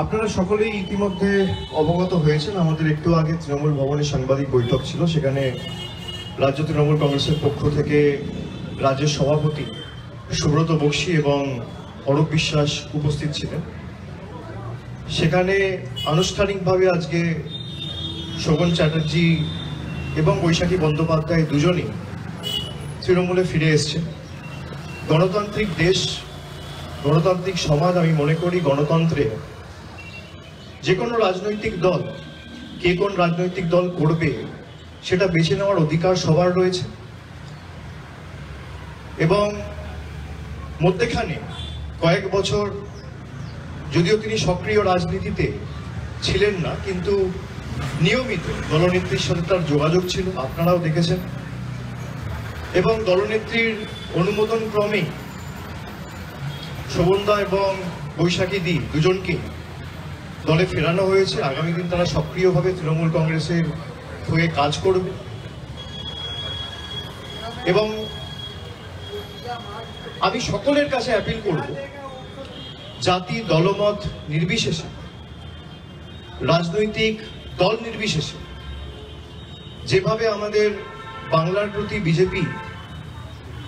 আপনারা সকলেই ইতিমধ্যে অবগত হয়েছেন, আমাদের একটু আগে তৃণমূল ভবনে সাংবাদিক বৈঠক ছিল। সেখানে রাজ্য তৃণমূল কংগ্রেসের পক্ষ থেকে রাজ্যের সভাপতি সুব্রত বক্সী এবং অরূপ বিশ্বাস উপস্থিত ছিলেন। সেখানে আনুষ্ঠানিকভাবে আজকে শোভন চ্যাটার্জি এবং বৈশাখী বন্দ্যোপাধ্যায় দুজনই তৃণমূলে ফিরে এসছেন। গণতান্ত্রিক দেশ, গণতান্ত্রিক সমাজ, আমি মনে করি গণতন্ত্রে যে কোনো রাজনৈতিক দল কে কোন রাজনৈতিক দল করবে সেটা বেছে নেওয়ার অধিকার সবার রয়েছে। এবং মধ্যেখানে কয়েক বছর যদিও তিনি সক্রিয় রাজনীতিতে ছিলেন না, কিন্তু নিয়মিত দলনেত্রীর সাথে তার যোগাযোগ ছিল, আপনারাও দেখেছেন। এবং দলনেত্রীর অনুমোদন ক্রমেই শোভনদা এবং বৈশাখী দি দুজনকে দলে ফেরানো হয়েছে। আগামী দিন তারা সক্রিয়ভাবে তৃণমূল কংগ্রেসের হয়ে কাজ করবে এবং আমি সকলের কাছে অ্যাপিল করব, জাতি দলমত নির্বিশেষে, রাজনৈতিক দল নির্বিশেষে যেভাবে আমাদের বাংলার প্রতি বিজেপি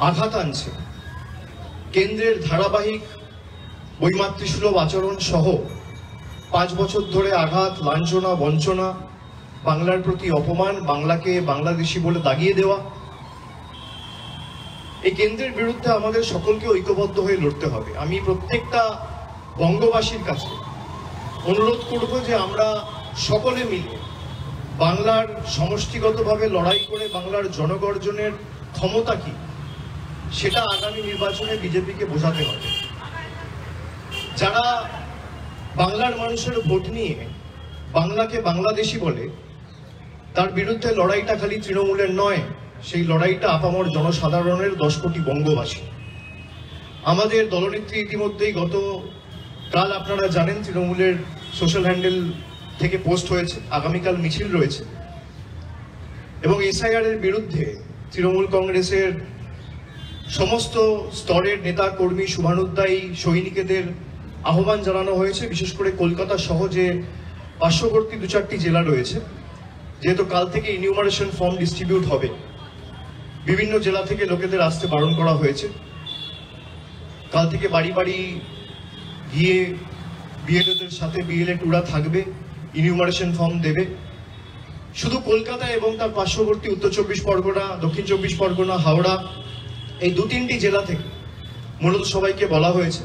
আঘাত আনছে, কেন্দ্রের ধারাবাহিক বৈমাতৃসুলভ আচরণ সহ 5 বছর ধরে আঘাত, লাঞ্ছনা, বঞ্চনা, বাংলার প্রতি অপমান, বাংলাকে বাংলাদেশি বলে দাগিয়ে দেওয়া, এই কেন্দ্রের বিরুদ্ধে আমাদের সকলকে ঐক্যবদ্ধ হয়ে লড়তে হবে। আমি প্রত্যেকটা বঙ্গবাসীর কাছে অনুরোধ করব যে আমরা সকলে মিলে বাংলার সমষ্টিগতভাবে লড়াই করে বাংলার জনগর্জনের ক্ষমতা কি সেটা আগামী নির্বাচনে বিজেপিকে বোঝাতে হবে। যারা বাংলার মানুষের ভোট নিয়ে বাংলাকে বাংলাদেশি বলে, তার বিরুদ্ধে লড়াইটা খালি তৃণমূলের নয়, সেই লড়াইটা আপামর জনসাধারণের 10 কোটি বঙ্গবাসী। আমাদের দলনেত্রী ইতিমধ্যেই গতকাল আপনারা জানেন তৃণমূলের সোশ্যাল হ্যান্ডেল থেকে পোস্ট হয়েছে, আগামীকাল মিছিল রয়েছে এবং এসআইআর এর বিরুদ্ধে তৃণমূল কংগ্রেসের সমস্ত স্তরের নেতা কর্মী, শুভানুধ্যায়ী সৈনিকেদের আহ্বান জানানো হয়েছে। বিশেষ করে কলকাতা সহ যে পার্শ্ববর্তী 2-4টি জেলা রয়েছে, যেহেতু কাল থেকে ইনিউমারেশন ফর্ম ডিস্ট্রিবিউট হবে, বিভিন্ন জেলা থেকে লোকেদের আসতে বারণ করা হয়েছে। কাল থেকে বাড়ি বাড়ি গিয়ে বিএলওদের সাথে বিএলএ টুরা থাকবে, ইনিউমারেশন ফর্ম দেবে। শুধু কলকাতা এবং তার পার্শ্ববর্তী উত্তর 24 পরগনা, দক্ষিণ 24 পরগনা, হাওড়া, এই 2-3টি জেলা থেকে মূলত সবাইকে বলা হয়েছে।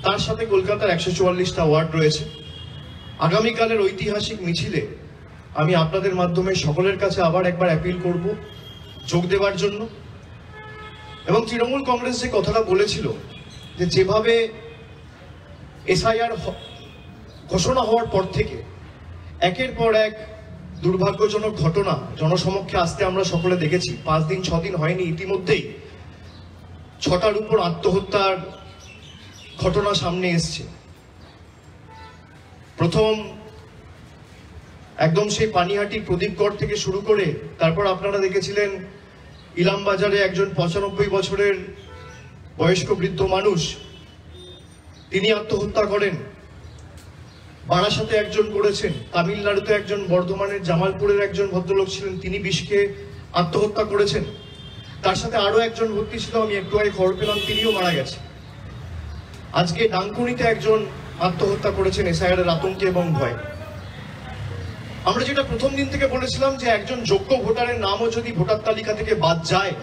তার সাথে কলকাতার 144টা ওয়ার্ড রয়েছে। আগামীকালের ঐতিহাসিক মিছিলে আমি আপনাদের মাধ্যমে সকলের কাছে আবার একবার অ্যাপিল করব যোগ দেওয়ার জন্য। এবং তৃণমূল কংগ্রেস যে কথাটা বলেছিল যে যেভাবে এসআইআর ঘোষণা হওয়ার পর থেকে একের পর এক দুর্ভাগ্যজনক ঘটনা জনসমক্ষে আসতে আমরা সকলে দেখেছি। 5 দিন 6 দিন হয়নি, ইতিমধ্যেই 6টার উপর আত্মহত্যার ঘটনা সামনে এসছে। প্রথম একদম সেই পানিহাটি প্রদীপগড় থেকে শুরু করে তারপর আপনারা দেখেছিলেন ইলামবাজারে একজন 95 বছরের বয়স্ক বৃদ্ধ মানুষ, তিনি আত্মহত্যা করেন। বারাসাতে একজন করেছেন, তামিলনাড়ুতে একজন, বর্ধমানের জামালপুরের একজন ভদ্রলোক ছিলেন, তিনি বিষকে আত্মহত্যা করেছেন। তার সাথে আরো একজন ভর্তি ছিল, আমি একটু আগে খবর পেলাম তিনিও মারা গেছে। আজকে ডানকুনিতে একজন আত্মহত্যা করেছেন এসআইআর এর আতঙ্কে এবং ভয়ে। আমরা যেটা প্রথম দিন থেকে বলেছিলাম যে একজন যোগ্য ভোটারের নামও যদি ভোটার তালিকা থেকে বাদ যায়,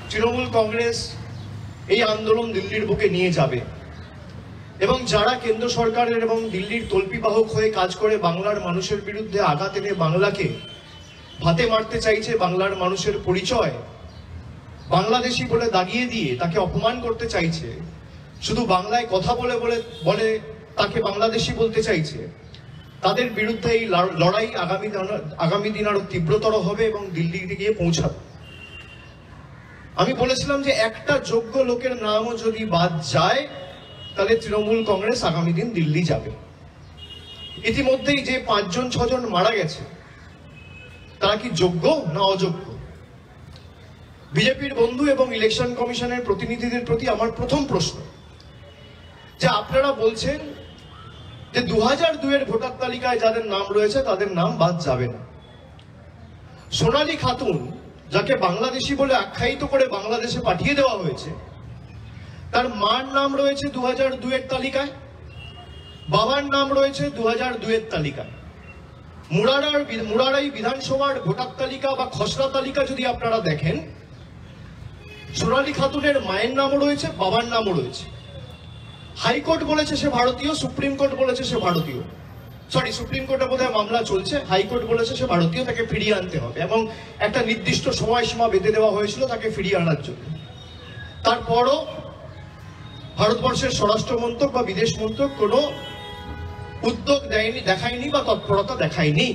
তৃণমূল কংগ্রেস এই আন্দোলন দিল্লির বুকে নিয়ে যাবে এবং যারা কেন্দ্র সরকারের এবং দিল্লির তল্পিবাহক হয়ে কাজ করে বাংলার মানুষের বিরুদ্ধে আঘাত এনে বাংলাকে ভাতে মারতে চাইছে, বাংলার মানুষের পরিচয় বাংলাদেশি বলে দাগিয়ে দিয়ে তাকে অপমান করতে চাইছে, শুধু বাংলায় কথা বলে বলে তাকে বাংলাদেশি বলতে চাইছে, তাদের বিরুদ্ধে এই লড়াই আগামী দিন আরো তীব্রতর হবে এবং দিল্লিতে গিয়ে পৌঁছাবে। আমি বলেছিলাম যে একটা যোগ্য লোকের নামও যদি বাদ যায় তাহলে তৃণমূল কংগ্রেস আগামী দিন দিল্লি যাবে। ইতিমধ্যেই যে 5-6 জন মারা গেছে তারা কি যোগ্য না অযোগ্য? বিজেপির বন্ধু এবং ইলেকশন কমিশনের প্রতিনিধিদের প্রতি আমার প্রথম প্রশ্ন যে আপনারা বলছেন যে 2002-এর ভোটার তালিকায় যাদের নাম রয়েছে তাদের নাম বাদ যাবে না। সোনালী খাতুন, যাকে বাংলাদেশি বলে আখ্যায়িত করে বাংলাদেশে পাঠিয়ে দেওয়া হয়েছে, তার মার নাম রয়েছে 2002-এর তালিকায়, বাবার নাম রয়েছে 2002-এর তালিকায়। মুরারাই বিধানসভার ভোটার তালিকা বা খসড়া তালিকা যদি আপনারা দেখেন, সোনালী খাতুনের মায়ের নামও রয়েছে, বাবার নামও রয়েছে। হাইকোর্ট বলেছে সে ভারতীয়, সুপ্রিম কোর্ট বলেছে সে ভারতীয়, সুপ্রিম কোর্টে বোধহয় মামলা চলছে, হাইকোর্ট বলেছে সে ভারতীয়, তাকে ফিরিয়ে আনতে হবে এবং একটা নির্দিষ্ট সময়সীমা বেঁধে দেওয়া হয়েছিল তাকে ফিরিয়ে আনার জন্য। তারপরও ভারতবর্ষের স্বরাষ্ট্র মন্ত্রক বা বিদেশ মন্ত্রক কোনো উদ্যোগ দেখায়নি বা তৎপরতা দেখায়নি।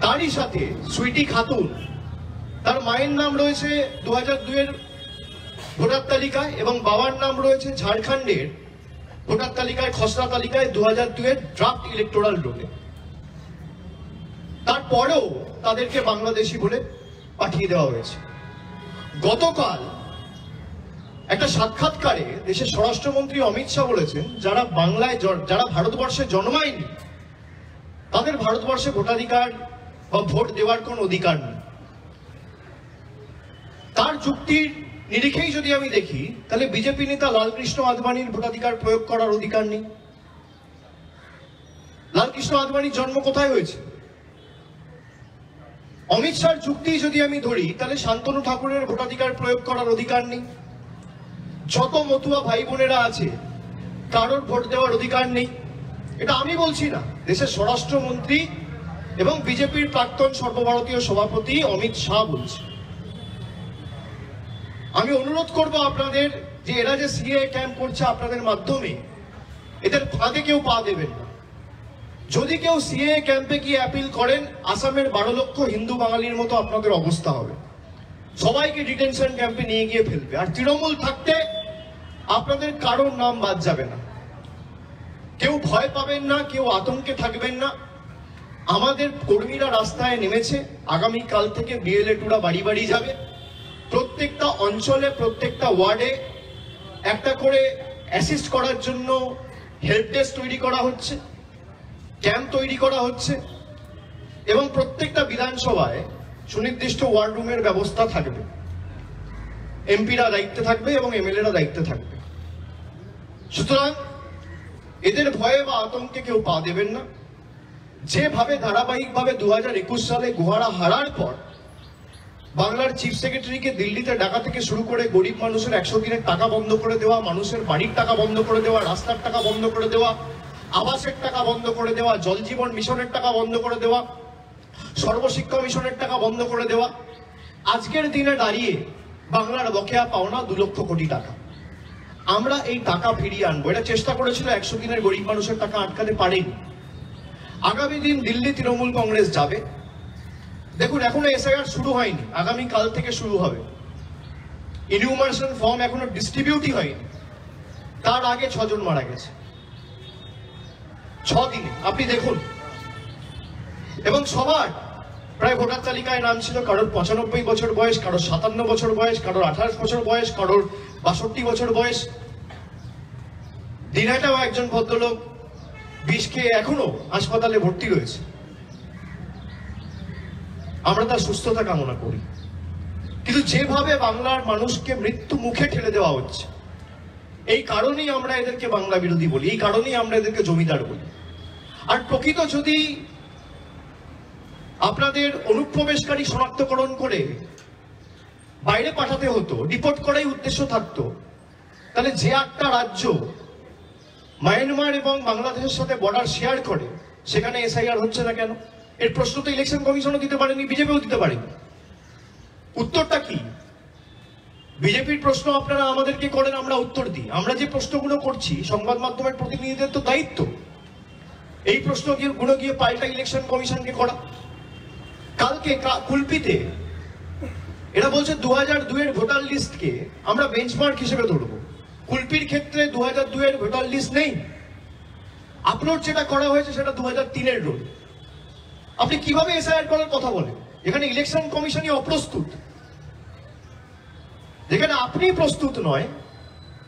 তারই সাথে সুইটি খাতুন, তার মায়ের নাম রয়েছে 2002-এর ভোটার তালিকায় এবং বাবার নাম রয়েছে ঝাড়খণ্ডের ভোটার তালিকায়, খসড়া তালিকায় 2002-এর ড্রাফট ইলেকটোরাল রোলে। তারপরেও তাদেরকে বাংলাদেশি বলে পাঠিয়ে দেওয়া হয়েছে। গতকাল একটা সাক্ষাৎকারে দেশের স্বরাষ্ট্রমন্ত্রী অমিত শাহ বলেছেন, যারা ভারতবর্ষে জন্মায়নি তাদের ভারতবর্ষে ভোটাধিকার বা ভোট দেওয়ার কোন অধিকার নেই। তার যুক্তির নিরিখেই যদি আমি দেখি, তাহলে বিজেপি নেতা লালকৃষ্ণ আদবানির ভোটাধিকার প্রয়োগ করার অধিকার নেই। লালকৃষ্ণ আদবানির জন্ম কোথায় হয়েছে? অমিত শাহর যুক্তি যদি আমি ধরি, তাহলে শান্তনু ঠাকুরের ভোটাধিকার প্রয়োগ করার অধিকার নেই। যত মতুয়া ভাই বোনেরা আছে কারোর ভোট দেওয়ার অধিকার নেই। এটা আমি বলছি না, দেশের স্বরাষ্ট্রমন্ত্রী এবং বিজেপির প্রাক্তন সর্বভারতীয় সভাপতি অমিত শাহ বলছে। আমি অনুরোধ করব আপনাদের যে এরা যে সিএএ ক্যাম্প করছে আপনাদের মাধ্যমে, এদের ফাঁদে কেউ পা দেবেন না। যদি কেউ সিএএ ক্যাম্পে গিয়ে অ্যাপিল করেন, আসামের 12 লক্ষ হিন্দু বাঙালির মতো আপনাদের অবস্থা হবে। সবাইকে ডিটেনশন ক্যাম্পে নিয়ে গিয়ে ফেলবে। আর তৃণমূল থাকতে আপনাদের কারোর নাম বাদ যাবে না। কেউ ভয় পাবেন না, কেউ আতঙ্কে থাকবেন না। আমাদের কর্মীরা রাস্তায় নেমেছে, আগামীকাল থেকে বিএলএ-2রা বাড়ি বাড়ি যাবে। প্রত্যেকটা অঞ্চলে, প্রত্যেকটা ওয়ার্ডে একটা করে অ্যাসিস্ট করার জন্য হেল্প ডেস্ক তৈরি করা হচ্ছে, ক্যাম্প তৈরি করা হচ্ছে এবং প্রত্যেকটা বিধানসভায় সুনির্দিষ্ট ওয়ার্ড রুমের ব্যবস্থা থাকবে। এমপিরা দায়িত্বে থাকবে এবং এমএলএরা দায়িত্বে থাকবে। সুতরাং এদের ভয়ে বা আতঙ্কে কেউ পা দেবেন না। যেভাবে ধারাবাহিকভাবে 2021 সালে গোহারা হারার পর বাংলার চিফ সেক্রেটারিকে দিল্লিতে ডাকা থেকে শুরু করে গরিব মানুষের 100 দিনের টাকা বন্ধ করে দেওয়া, মানুষের বাড়ির টাকা বন্ধ করে দেওয়া, রাস্তার টাকা বন্ধ করে দেওয়া, আবাসের টাকা বন্ধ করে দেওয়া, জল জীবন মিশনের টাকা বন্ধ করে দেওয়া, সর্বশিক্ষা মিশনের টাকা বন্ধ করে দেওয়া, আজকের দিনে দাঁড়িয়ে বাংলার বকেয়া পাওনা 2 লক্ষ কোটি টাকা। আমরা এই টাকা ফিরিয়ে আনবো। এটা চেষ্টা করেছিল 100 দিনের গরিব মানুষের টাকা আটকাতে পারেনি। আগামী দিন দিল্লি তৃণমূল কংগ্রেস যাবে। দেখুন, এখনো এসআইআর শুরু হয়নি, আগামী কাল থেকে শুরু হবে। ইনহিউমারেশন ফর্ম এখনো ডিস্ট্রিবিউটই হয়নি, তার আগে 6 জন মারা গেছে 6 দিনে। আপনি দেখুন, এবং সবার প্রায় ভোটার তালিকায় নাম ছিল কারোর 95 বছর বয়স, কারোর 57 বছর বয়স, কারোর 28 বছর বয়স, কারোর 62 বছর বয়স। দিনহাটাও একজন ভদ্রলোক বিষ খেয়ে এখনো হাসপাতালে ভর্তি রয়েছে। আমরা তার সুস্থতা কামনা করি। কিন্তু যেভাবে বাংলার মানুষকে মৃত্যু মুখে ঠেলে দেওয়া হচ্ছে, এই কারণেই আমরা এদেরকে বাংলা বিরোধী বলি, এই কারণেই আমরা এদেরকে জমিদার বলি। আর প্রকৃত যদি আপনাদের অনুপ্রবেশকারী শনাক্তকরণ করে বাইরে পাঠাতে হতো, ডিপোর্ট করাই উদ্দেশ্য থাকতো, তাহলে যে একটা রাজ্য মায়ানমার এবং বাংলাদেশের সাথে বর্ডার শেয়ার করে সেখানে এসআইআর হচ্ছে না কেন? এর প্রশ্ন তো ইলেকশন কমিশনও দিতে পারেনি, বিজেপিও দিতে পারেনি। উত্তরটা কি? বিজেপির প্রশ্ন আপনারা আমাদেরকে করেন, আমরা উত্তর দিই। আমরা যে প্রশ্নগুলো করছি, সংবাদ মাধ্যমের প্রতিনিধিদের তো দায়িত্ব এই প্রশ্নগুলো গিয়ে পাল্টা ইলেকশন কমিশনকে করা। কালকে কুলপিতে এরা বলছে 2002-এর ভোটার লিস্টকে আমরা বেঞ্চমার্ক হিসেবে ধরবো। কুলপির ক্ষেত্রে 2002-এর ভোটার লিস্ট নেই, আপলোড যেটা করা হয়েছে সেটা 2003-এর রোল। আপনি কিভাবে এসআইআর করার কথা বলেন? এখানে ইলেকশন কমিশনই অপ্রস্তুত। যেখানে আপনি প্রস্তুত নয়,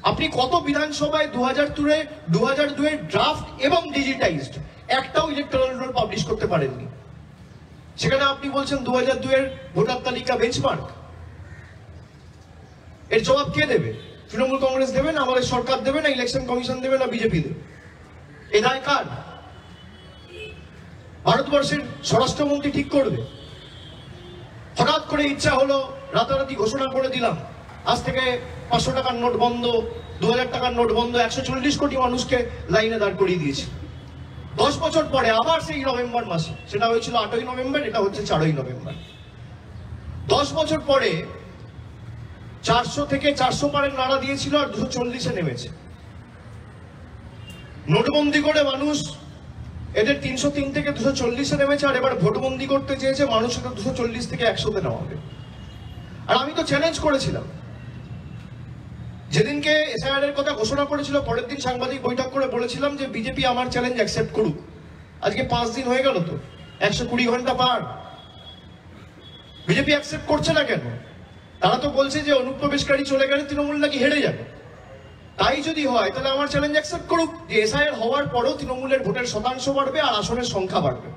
আপনি কত বিধানসভায় 2002 ড্রাফট এবং ডিজিটাইজড একটাও ইলেকট্রাল রোল পাবলিশ করতে পারেননি? সেখানে আপনি বলছেন 2002 ভোটার তালিকা বেঞ্চমার্ক। এর জবাব কে দেবে? তৃণমূল কংগ্রেস দেবে না আমাদের সরকার দেবে না ইলেকশন কমিশন দেবে না বিজেপি দেবে? এ দায় কার? ভারতবর্ষের স্বরাষ্ট্রমন্ত্রী ঠিক করবে? হঠাৎ করে ইচ্ছা হলো রাতারাতি ঘোষণা করে দিলাম আজ থেকে 500 টাকার নোট বন্ধ, 2000 টাকার নোট বন্ধ, 140 কোটি মানুষকে লাইনে দাঁড় করিয়ে দিয়েছে। 10 বছর পরে আবার সেই নভেম্বর মাসে, সেটা হয়েছিল 8ই নভেম্বর, এটা হচ্ছে 4ই নভেম্বর। 10 বছর পরে 400 থেকে 400 পারের নাড়া দিয়েছিল আর 240-এ নেমেছে। নোটবন্দি করে মানুষ এদের 303 থেকে 240-এ নেমেছে, আর এবার ভোটবন্দি করতে চেয়েছে মানুষ এটা 240 থেকে 100-তে নামাবে। আর আমি তো চ্যালেঞ্জ করেছিলাম যেদিনকে এসআইআর এর কথা ঘোষণা করেছিল, পরের দিন সাংবাদিক বৈঠক করে বলেছিলাম যে বিজেপি আমার চ্যালেঞ্জ অ্যাকসেপ্ট করুক। আজকে 5 দিন হয়ে গেল, তো 120 ঘন্টা পার, বিজেপি অ্যাকসেপ্ট করছে না কেন? তারা তো বলছে যে অনুপ্রবেশকারী চলে গেলে তৃণমূল নাকি হেরে যাবে। তাই যদি হয় তাহলে আমার চ্যালেঞ্জ অ্যাকসেপ্ট করুক যে এসআইআর হওয়ার পরেও তৃণমূলের ভোটের শতাংশ বাড়বে আর আসনের সংখ্যা বাড়বে।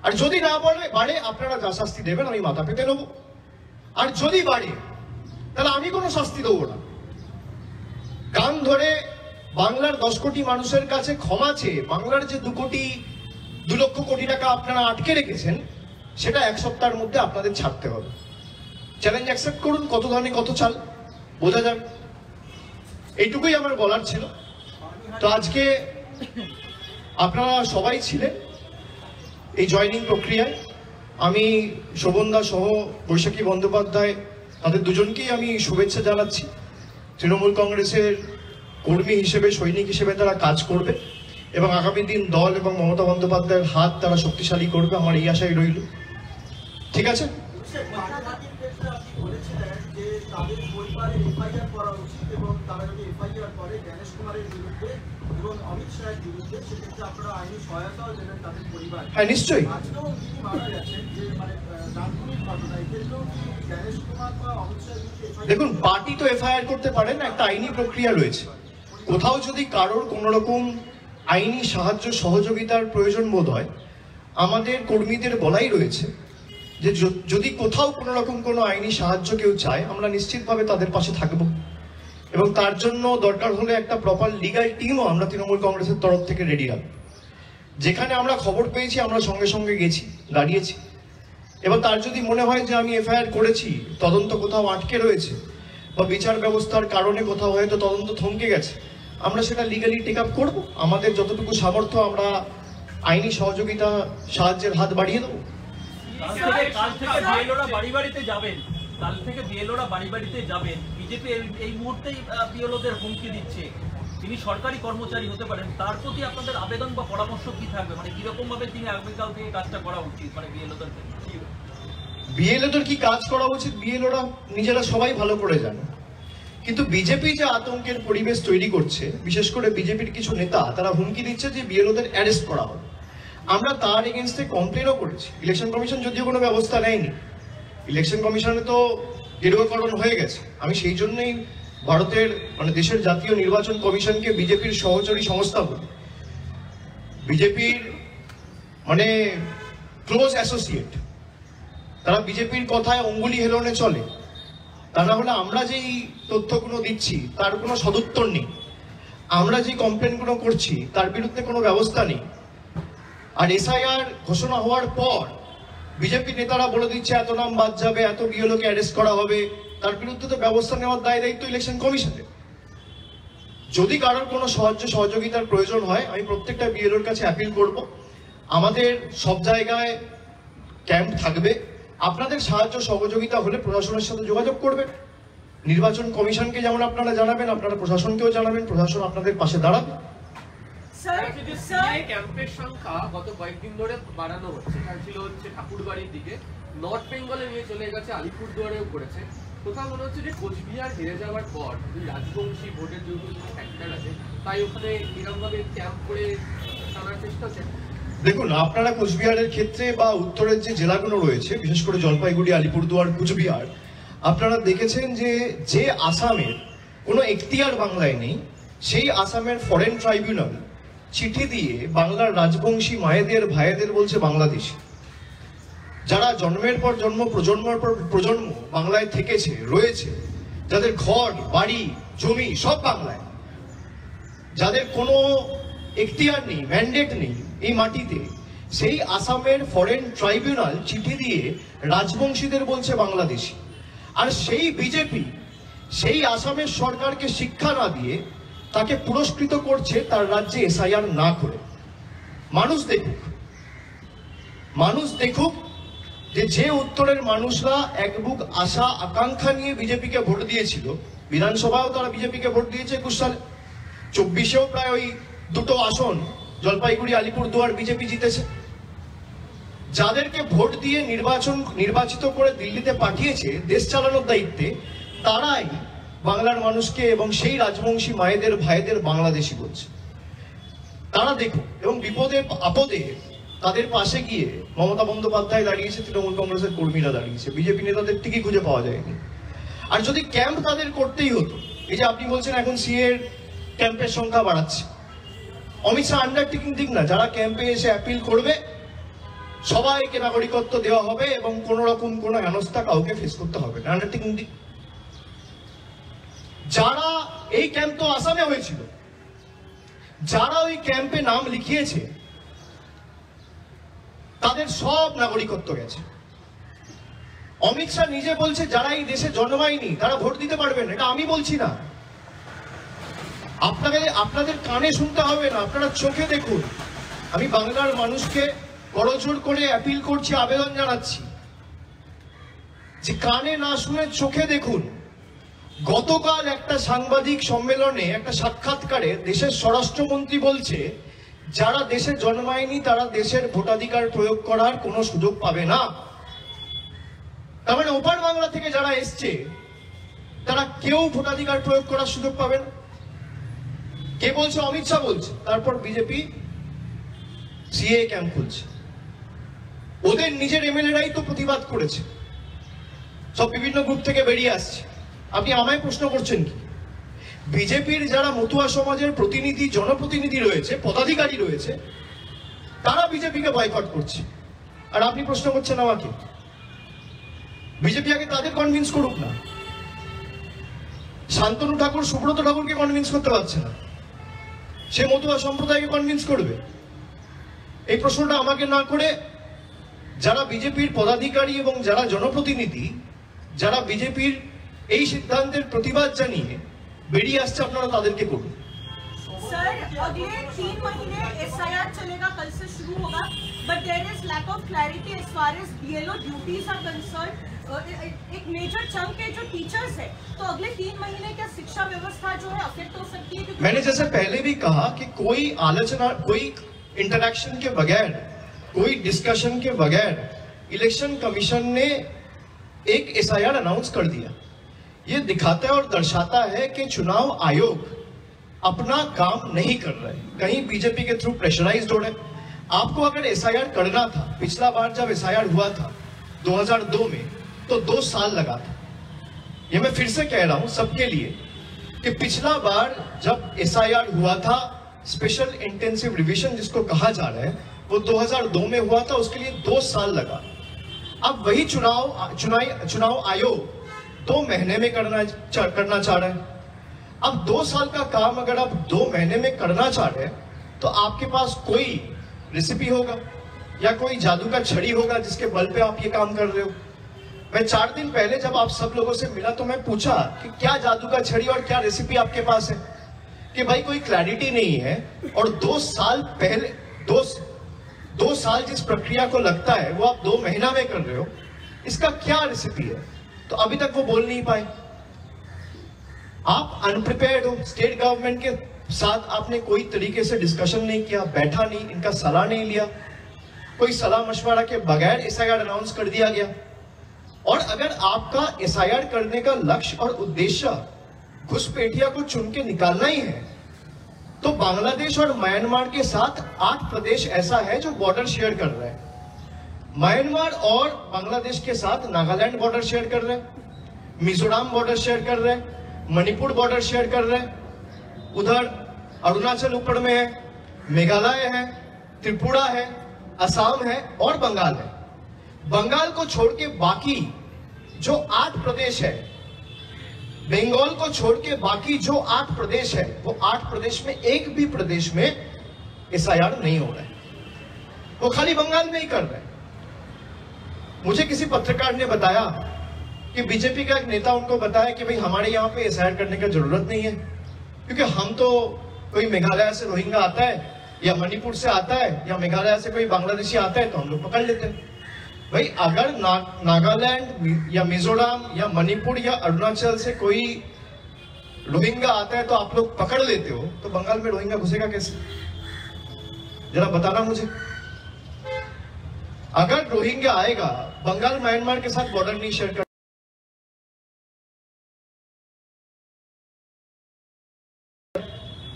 আর যদি না বাড়ে আপনারা যা শাস্তি দেবেন আমি মাথা পেতে নেব, আর যদি বাড়ে তাহলে আমি কোনো শাস্তি দেবো না। কান ধরে বাংলার 10 কোটি মানুষের কাছে ক্ষমা চেয়ে বাংলার যে 2 লক্ষ কোটি টাকা আপনারা আটকে রেখেছেন সেটা 1 সপ্তাহের মধ্যে আপনাদের ছাড়তে হবে। চ্যালেঞ্জ অ্যাকসেপ্ট করুন, কত ধানে কত চাল বোঝা যাবে। এইটুকুই আমার বলার ছিল। তো আজকে আপনারা সবাই ছিলেন এই জয়নিং প্রক্রিয়ায়। আমি শোভনদা সহ বৈশাখী বন্দ্যোপাধ্যায় তাদের দুজনকেই আমি শুভেচ্ছা জানাচ্ছি। তৃণমূল কংগ্রেসের কর্মী হিসেবে, সৈনিক হিসেবে তারা কাজ করবে এবং আগামী দিন দল এবং মমতা বন্দ্যোপাধ্যায়ের হাত তারা শক্তিশালী করবে, আমার এই আশাই রইল। ঠিক আছে? হ্যাঁ, নিশ্চয়ই। দেখুন, পার্টি তো এফআইআর করতে পারে না, একটা আইনি প্রক্রিয়া রয়েছে। কোথাও যদি কারোর কোনো রকম আইনি সাহায্য সহযোগিতার প্রয়োজন বোধ হয়, আমাদের কর্মীদের বলাই রয়েছে যে যদি কোথাও কোনো রকম কোনো আইনি সাহায্য কেউ চায় আমরা নিশ্চিতভাবে তাদের পাশে থাকব, এবং তার জন্য দরকার হলে একটা প্রপার লিগ্যাল টিমও আমরা তৃণমূল কংগ্রেসের তরফ থেকে রেডি রাখবো। যেখানে আমরা খবর পেয়েছি আমরা সঙ্গে সঙ্গে গেছি, দাঁড়িয়েছি। এবার তার যদি মনে হয় যে আমি এফআইআর করেছি, তদন্ত কোথাও আটকে রয়েছে বা বিচার ব্যবস্থার কারণে কোথাও হয়তো তদন্ত থমকে গেছে, আমরা সেটা লিগালি টেক আপ করবো। আমাদের যতটুকু সামর্থ্য আমরা আইনি সহযোগিতা সাহায্যের হাত বাড়িয়ে দেবো। কাল থেকে বিএলওরা বাড়ি বাড়িতে যাবেন। বিজেপি এই মুহূর্তেই বিএলওদের হুমকি দিচ্ছে। তিনি সরকারি কর্মচারী হতে পারেন, তার প্রতি আপনাদের আবেদন বা পরামর্শ কি থাকবে? মানে কিরকম ভাবে তিনি আগামীকাল থেকে কাজটা করা উচিত, মানে বিএলওদের কি কাজ করা উচিত বিএলওরা নিজেরা সবাই ভালো করে জানে। কিন্তু বিজেপি যে আতঙ্কের পরিবেশ তৈরি করছে, বিশেষ করে বিজেপির কিছু নেতা, তারা হুমকি দিচ্ছে যে বিএলওদের অ্যারেস্ট করা হবে। আমরা তার এগেনস্টে কমপ্লেনও করেছি। ইলেকশন কমিশন যদিও কোনো ব্যবস্থা নেয়নি, ইলেকশন কমিশনে তো গেরুয়াকরণ হয়ে গেছে। আমি সেই জন্যই ভারতের মানে দেশের জাতীয় নির্বাচন কমিশনকে বিজেপির সহচরী সংস্থা বলি। বিজেপির মানে ক্লোজ অ্যাসোসিয়েট, তারা বিজেপির কথায় অঙ্গুলি হেলনে চলে। তা না হলে আমরা যেই তথ্যগুলো দিচ্ছি তার কোনো সদুত্তর নেই, আমরা যে কমপ্লেনগুলো করছি তার বিরুদ্ধে কোনো ব্যবস্থা নেই। আর এসআইআর ঘোষণা হওয়ার পর বিজেপি নেতারা বলে দিচ্ছে এত নাম বাদ যাবে, এত বিএলওকে অ্যারেস্ট করা হবে, তার বিরুদ্ধে তো ব্যবস্থা নেওয়ার দায় দায়িত্ব ইলেকশন কমিশনের। যদি কারোর কোনো সাহায্য সহযোগিতার প্রয়োজন হয় আমি প্রত্যেকটা বিএলওর কাছে অ্যাপিল করব। আমাদের সব জায়গায় ক্যাম্প থাকবে, আপনাদের সাহায্য সহযোগিতা হলে প্রশাসনের সাথে যোগাযোগ করবেন। নির্বাচন কমিশনকে যেমন আপনারা জানাবেন, আপনারা প্রশাসনকেও জানাবেন, প্রশাসন আপনাদের পাশে দাঁড়াবে। ক্যাম্পের সংখ্যা গত কয়েকদিন ধরে বাড়ানো হচ্ছে, ছিল হচ্ছে ঠাকুরবাড়ির দিকে, নর্থ বেঙ্গলে নিয়ে চলে গেছে, আলিপুরদুয়ারেও করেছে। কোথাও মনে হচ্ছে যে কোচবিহার হেরে যাওয়ার পর রাজবংশী ভোটের যেহেতু ফ্যাক্টর আছে, তাই ওখানে এরকম ভাবে ক্যাম্প করে টানার চেষ্টা হচ্ছে। দেখুন, আপনারা কোচবিহারের ক্ষেত্রে বা উত্তরের যে জেলাগুলো রয়েছে, বিশেষ করে জলপাইগুড়ি, আলিপুরদুয়ার, কুচবিহার, আপনারা দেখেছেন যে আসামের কোনো এখতিয়ার বাংলায় নেই, সেই আসামের ফরেন ট্রাইব্যুনাল চিঠি দিয়ে বাংলার রাজবংশী মায়েদের ভাইদের বলছে বাংলাদেশি, যারা জন্মের পর জন্ম প্রজন্মের পর প্রজন্ম বাংলায় থেকেছে রয়েছে, যাদের ঘর বাড়ি জমি সব বাংলায়, যাদের কোনো এখতিয়ার নেই ম্যান্ডেট নেই এই মাটিতে, সেই আসামের ফরেন ট্রাইব্যুনাল চিঠি দিয়ে রাজবংশীদের বলছে বাংলাদেশি। আর সেই বিজেপি সেই আসামের সরকারকে শিক্ষা না দিয়ে তাকে পুরস্কৃত করছে তার রাজ্যে এসআইআর না করে। মানুষ দেখুক যে উত্তরের মানুষরা এক বুক আশা আকাঙ্ক্ষা নিয়ে বিজেপিকে ভোট দিয়েছিল, বিধানসভাও তারা বিজেপিকে ভোট দিয়েছে 21 সালে, 24-এও প্রায় ওই দুটো আসন জলপাইগুড়ি আলিপুরদুয়ার বিজেপি জিতেছে। যাদেরকে ভোট দিয়ে নির্বাচিত করে দিল্লিতে পাঠিয়েছে দেশ চালানোর দায়িত্বে, তারাই বাংলার মানুষকে এবং সেই রাজবংশী মায়েদের ভাইদের বাংলাদেশি বলছে। তারা দেখুক, এবং বিপদে আপদে তাদের পাশে গিয়ে মমতা বন্দ্যোপাধ্যায় দাঁড়িয়েছে, তৃণমূল কংগ্রেসের কর্মীরা দাঁড়িয়েছে, বিজেপি নেতাদের ঠিকই খুঁজে পাওয়া যায়নি। আর যদি ক্যাম্প তাদের করতেই হতো, এই যে আপনি বলছেন এখন সিএ ক্যাম্পের সংখ্যা বাড়াচ্ছে, অমিত শাহ আন্ডারটেকিং দিক না, যারা ক্যাম্পে এসে অ্যাপিল করবে সবাইকে নাগরিকত্ব দেওয়া হবে এবং কোন রকম কোনো হেনস্থা কাউকে ফেস করতে হবে না, আন্ডারটেকিং দিক। যারা এই ক্যাম্প তো আসামে হয়েছিল, যারা ওই ক্যাম্পে নাম লিখিয়েছে তাদের সব নাগরিকত্ব গেছে। অমিত শাহ নিজে বলছে যারা এই দেশে জন্মায়নি তারা ভোট দিতে পারবেন, এটা আমি বলছি না, আপনাদের কানে শুনতে হবে না, আপনারা চোখে দেখুন। আমি বাংলার মানুষকে করজোড় করে অ্যাপিল করছি, আবেদন জানাচ্ছি যে কানে না শুনে চোখে দেখুন। গতকাল একটা সাংবাদিক সম্মেলনে একটা সাক্ষাৎকারে দেশের স্বরাষ্ট্রমন্ত্রী বলছে যারা দেশে জন্মায়নি তারা দেশের ভোটাধিকার প্রয়োগ করার কোনো সুযোগ পাবে না। তার মানে ওপার বাংলা থেকে যারা এসছে তারা কেউ ভোটাধিকার প্রয়োগ করার সুযোগ পাবে না। কে বলছে? অমিত শাহ বলছে। তারপর বিজেপি সিএ ক্যাম্প খুলছে, ওদের নিজের এমএলএরাই তো প্রতিবাদ করেছে, সব বিভিন্ন গ্রুপ থেকে বেরিয়ে আসছে। আপনি আমায় প্রশ্ন করছেন কি? বিজেপির যারা মতুয়া সমাজের প্রতিনিধি জনপ্রতিনিধি রয়েছে, পদাধিকারী রয়েছে, তারা বিজেপিকে বয়কট করছে, আর আপনি প্রশ্ন করছেন আমাকে? বিজেপি আগে তাদের কনভিন্স করুক না। শান্তনু ঠাকুর সুব্রত ঠাকুরকে কনভিন্স করতে পারছে না, সে মতুয়া সম্প্রদায়কে কনভিন্স করবে? এই প্রশ্নটা আমাকে না করে যারা বিজেপির পদাধিকারী এবং যারা জনপ্রতিনিধি, যারা বিজেপির এই সিদ্ধান্তের প্রতিবাদ জানিয়ে বেরিয়ে আসছে, আপনারা তাদেরকে করুন। सर, अगले 3 महीने SIR चलेगा, कल से शुरू होगा, but there is lack of clarity as far as BLO duties are concerned. एक मेजर चंक है जो टीचर्स है, तो अगले 3 महीने क्या शिक्षा व्यवस्था जो है अफेक्ट हो सकती है? मैंने जैसे पहले भी कहा कि कोई आलोचना, कोई इंटरैक्शन के बगैर, कोई डिस्कशन के बगैर इलेक्शन कमीशन ने एक SIR अनाउंस कर दिया। ये दिखाता है और दर्शाता है कि चुनाव आयोग अपना काम नहीं कर रहा है, कहीं बीजेपी के थ्रू प्रेशराइज्ड हो रहे। आपको अगर SIR करना था, पिछला बार जब SIR हुआ था 2002 में, तो 2 साल लगा था। ये मैं फिर से कह रहा हूं सबके लिए कि पिछला बार जब SIR हुआ था, स्पेशल इंटेंसिव रिवीजन जिसको कहा जा रहा है, वो 2002 में हुआ था, उसके लिए 2 साल लगा। अब वही चुनाव आयोग 2 महीने में करना चाह रहे हैं। अब 2 साल का काम अगर आप 2 महीने में करना चाह रहे हैं, तो आपके पास कोई रेसिपी होगा या कोई जादू का छड़ी होगा जिसके बल पे आप ये काम कर रहे हो। मैं 4 दिन पहले जब आप सब लोगों से मिला तो मैं पूछा कि क्या जादू का छड़ी और क्या रेसिपी आपके पास है, कि भाई कोई क्लैरिटी नहीं है, और 2 साल पहले 2 साल जिस प्रक्रिया को लगता है वो आप 2 महीना में कर रहे हो, इसका क्या रेसिपी है? तो अभी तक वो बोल नहीं पाए। आप अनप्रिपेयर्ड हो। स्टेट गवर्नमेंट के साथ आपने कोई तरीके से डिस्कशन नहीं किया, बैठा नहीं, इनका सलाह नहीं लिया, कोई सलाह मशवरा के बगैर SIR अनाउंस कर दिया गया। और अगर आपका SIR करने का लक्ष्य और उद्देश्य घुसपैठिया को चुन के निकालना ही है, तो बांग्लादेश और म्यांमार के साथ 8 प्रदेश ऐसा है जो बॉर्डर शेयर कर रहे हैं। म्यांमार और बांग्लादेश के साथ नागालैंड बॉर्डर शेयर कर रहे हैं, मिजोरम बॉर्डर शेयर कर रहे हैं, मणिपुर बॉर्डर शेयर कर रहे हैं, उधर अरुणाचल ऊपर में है, मेघालय है, त्रिपुरा है, असम है और बंगाल है। बंगाल को छोड़ के बाकी जो 8 प्रदेश है, बंगाल को छोड़ के बाकी जो 8 प्रदेश है, वो 8 प्रदेश में एक भी प्रदेश में एसआईआर नहीं हो रहा है, वो खाली बंगाल में ही कर रहे हैं। मुझे किसी पत्रकार ने बताया कि बीजेपी का एक नेता उनको बताया कि भाई हमारे यहाँ पे एसआईआर करने की जरूरत नहीं है, क्योंकि हम तो कोई मेघालय से रोहिंग्या आता है या मणिपुर से आता है या मेघालय से कोई बांग्लादेशी आता है तो हम लोग पकड़ लेते हैं। भाई अगर नागालैंड या मिजोरम या मणिपुर या अरुणाचल से कोई रोहिंग्या आता है तो आप लोग पकड़ लेते हो, तो बंगाल में रोहिंग्या घुसेगा कैसे? जरा बताना मुझे। अगर रोहिंग्या आएगा, बंगाल म्यांमार के साथ बॉर्डर नहीं शेयर कर,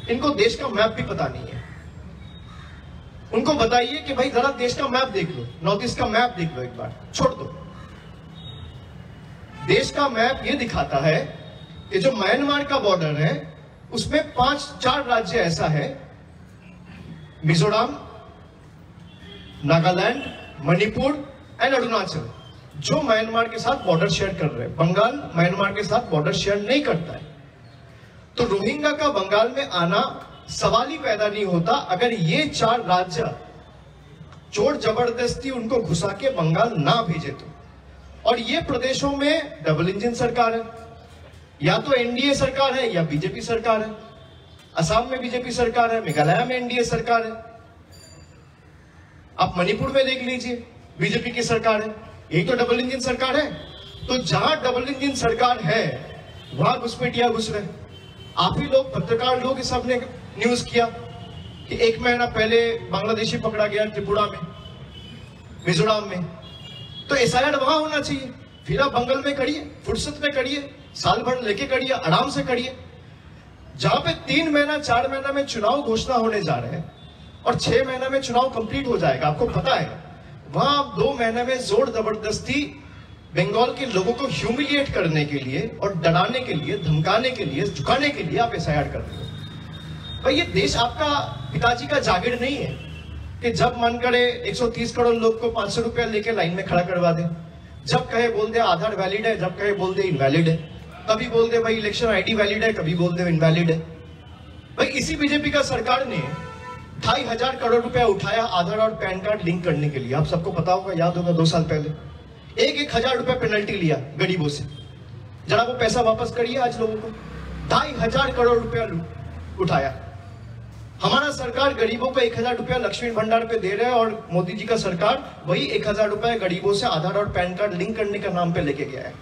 इनको देश का मैप भी पता नहीं है। उनको बताइए कि भाई जरा देश का मैप देख लो, नॉर्थ ईस्ट का मैप देख लो, एक बार छोड़ दो। देश का मैप ये दिखाता है कि जो म्यांमार का बॉर्डर है उसमें 4 राज्य ऐसा है, मिजोरम, नागालैंड, मणिपुर एंड अरुणाचल, जो म्यांमार के साथ बॉर्डर शेयर कर रहे हैं। बंगाल म्यांमार के साथ बॉर्डर शेयर नहीं करता है, तो रोहिंग्या का बंगाल में आना सवाल ही पैदा नहीं होता अगर ये 4 राज्य जोर जबरदस्ती उनको घुसा के बंगाल ना भेजे तो। और ये प्रदेशों में डबल इंजन सरकार है, या तो एनडीए सरकार है या बीजेपी सरकार है। असम में बीजेपी सरकार है, मेघालय में एनडीए सरकार है, आप मणिपुर में देख लीजिए बीजेपी की सरकार है, यही तो डबल इंजन सरकार है। तो जहां डबल इंजन सरकार है वहां घुसपैठिया घुस रहे। आप ही लोग पत्रकार लोग सबने न्यूज किया कि 1 महीना पहले बांग्लादेशी पकड़ा गया त्रिपुरा में, मिजोरम में, तो एसआईआर वहां होना चाहिए। फिर आप बंगाल में करिए, फुर्सत में करिए, साल भर लेके करिए, आराम से करिए। जहां पे 3 महीना 4 महीना में चुनाव घोषणा होने जा रहे हैं और 6 महीना में चुनाव कंप्लीट हो जाएगा, आपको पता है, वहां आप 2 महीने में जोर जबरदस्ती बंगाल के लोगों को ह्यूमिलिएट करने के लिए और डराने के लिए, धमकाने के लिए, झुकाने के लिए आप एसआईआर कर रहे हो। भाई ये देश आपका पिताजी का जागीर नहीं है कि जब मन करे 130 करोड़ लोग को 500 रुपया लेके लाइन में खड़ा करवा दे, जब कहे बोल दे आधार वैलिड है, जब कहे बोल दे इनवैलिड है, कभी बोल दे भाई इलेक्शन आईडी वैलिड है, कभी बोल दे इनवैलिड है। भाई इसी बीजेपी का सरकार ने 2,500 करोड़ रुपया उठाया आधार और पैन कार्ड लिंक करने के लिए। आप सबको पता होगा, याद होगा 2 साल पहले 1,000 रुपया पेनल्टी लिया गरीबों से। जरा वो पैसा वापस करिए आज लोगों को। 2,500 करोड़ रुपया उठाया। हमारा सरकार गरीबों को 1,000 रुपया लक्ष्मी भंडार पे दे रहा है और मोदी जी का सरकार वही 1,000 रुपया गरीबों से आधार और पैन कार्ड लिंक करने का नाम पे लेके गया है।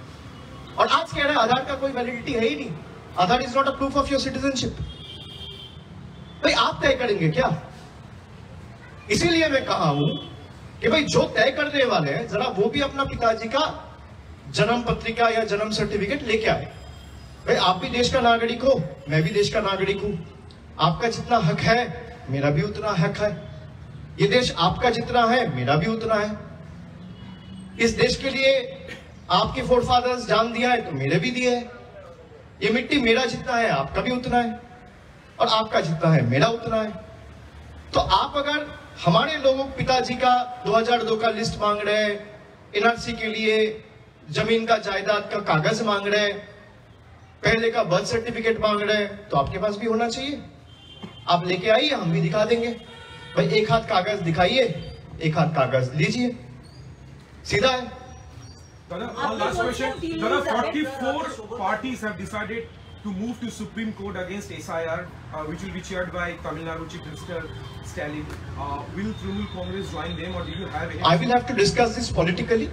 और आज कह रहा है आधार का कोई वैलिडिटी है ही नहीं, Aadhaar is not a proof of your citizenship. भाई आप तय करेंगे क्या? इसीलिए मैं कहा हूं कि भाई जो तय करने वाले हैं जरा वो भी अपना पिताजी का जन्म पत्रिका या जन्म सर्टिफिकेट लेके आए। भाई आप भी देश का नागरिक हो, मैं भी देश का नागरिक हूं। आपका जितना हक है मेरा भी उतना हक है। ये देश आपका जितना है मेरा भी उतना है। इस देश के लिए आपके फोरफादर्स जान दिया है तो मेरे भी दिए है। ये मिट्टी मेरा जितना है आपका भी उतना है, और आपका जितना है मेरा उतना है। तो आप अगर हमारे लोगों पिताजी का 2002 का लिस्ट मांग रहे हैं, एनआरसी के लिए जमीन का जायदाद का कागज मांग रहे हैं, पहले का बर्थ सर्टिफिकेट मांग रहे हैं, तो आपके पास भी होना चाहिए। आप लेके आइए, हम भी दिखा देंगे। भाई एक हाथ कागज दिखाइए, एक हाथ कागज लीजिए, सीधा है। One last question. There are 44 parties have decided to move to Supreme Court against SIR, which will be chaired by Tamil Nadu Chief Minister Stalin. Will Trinamool Congress join them, or do you have any? I will have to discuss this politically,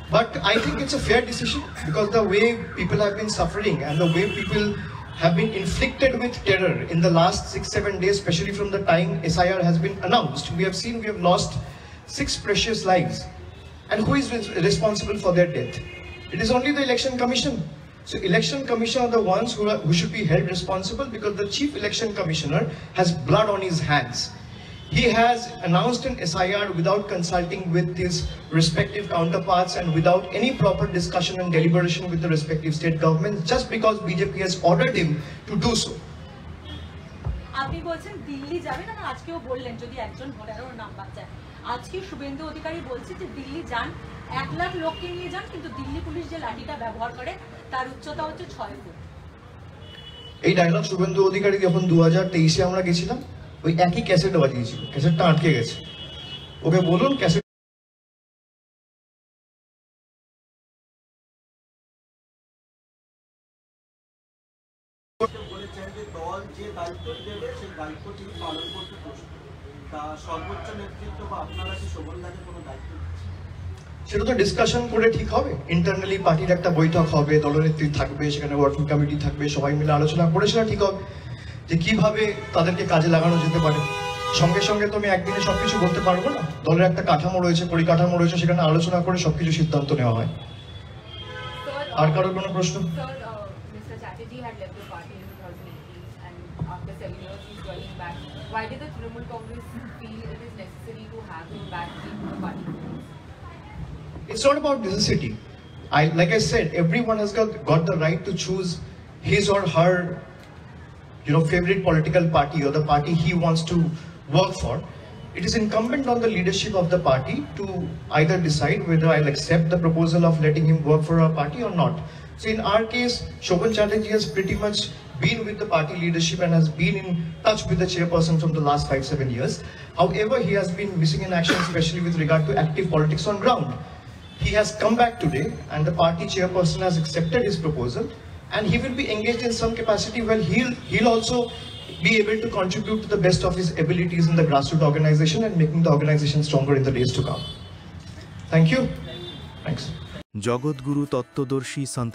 but I think it's a fair decision because the way people have been suffering and the way people have been inflicted with terror in the last 6-7 days, especially from the time SIR has been announced, we have lost 6 precious lives. And who is responsible for their death? It is only the Election Commission. So Election Commission are the ones who should be held responsible, because the Chief Election Commissioner has blood on his hands. He has announced an SIR without consulting with his respective counterparts and without any proper discussion and deliberation with the respective state governments, just because BJP has ordered him to do so. আপনি বলছেন দিল্লি যাবেন, আর আজকেও বললেন যদি একজন ভোটারের number চায়। আজকে শুভেন্দু অধিকারী বলছে যে দিল্লি যান, 1 লাখ লোককে নিয়ে যান, কিন্তু দিল্লি পুলিশ যে লাঠিটা ব্যবহার করে তার উচ্চতা হচ্ছে 6 ফুট। এই ডায়লগ শুভেন্দু অধিকারী যখন 2023-এ আমরা গেছিলাম ওই একই ক্যাসেট বাজিয়েছিল, ক্যাসেটটা আটকে গেছে। ওকে বলুন ক্যাসেট বলেছেন যে দল যে দায়িত্ব দেবে সেই দায়িত্ব তিনি পালন করতে প্রস্তুত। তা সর্বোচ্চ নেতৃত্ব বা আপনারা কি শোভনদাকে কোনো দায়িত্ব দিচ্ছেন? সেটা তো ডিসকাশন করে ঠিক হবে। ইন্টারনালি পার্টির একটা বৈঠক হবে, দলনেত্রী থাকবে, সেখানে ওয়ার্কিং কমিটি থাকবে, সবাই মিলে আলোচনা করে সেটা ঠিক হবে যে কিভাবে তাদেরকে কাজে লাগানো যেতে পারে। সঙ্গে সঙ্গে তো আমি একদিনে সবকিছু বলতে পারবো না। দলের একটা কাঠামো রয়েছে, পরিকাঠামো রয়েছে, সেখানে আলোচনা করে সবকিছু সিদ্ধান্ত নেওয়া হয়। আর কারোর কোনো প্রশ্ন? Mr. Chatterjee had left the party in 2018 and after 7 years he's joining back. Why did the Trinamool Congress feel it is necessary to have him back in the party? It's not about necessity. Like I said, everyone has got the right to choose his or her, favorite political party or the party he wants to work for. It is incumbent on the leadership of the party to either decide whether I'll accept the proposal of letting him work for our party or not. So in our case, Shobhan Chatterjee has pretty much been with the party leadership and has been in touch with the chairperson from the last 5-7 years. However, he has been missing in action, especially with regard to active politics on ground. He has come back today and the party chairperson has accepted his proposal, and he will be engaged in some capacity where he'll also be able to contribute to the best of his abilities in the grassroots organization and making the organization stronger in the days to come. Thank you. Thanks. জগৎগুরু তত্ত্বদর্শী সন্ত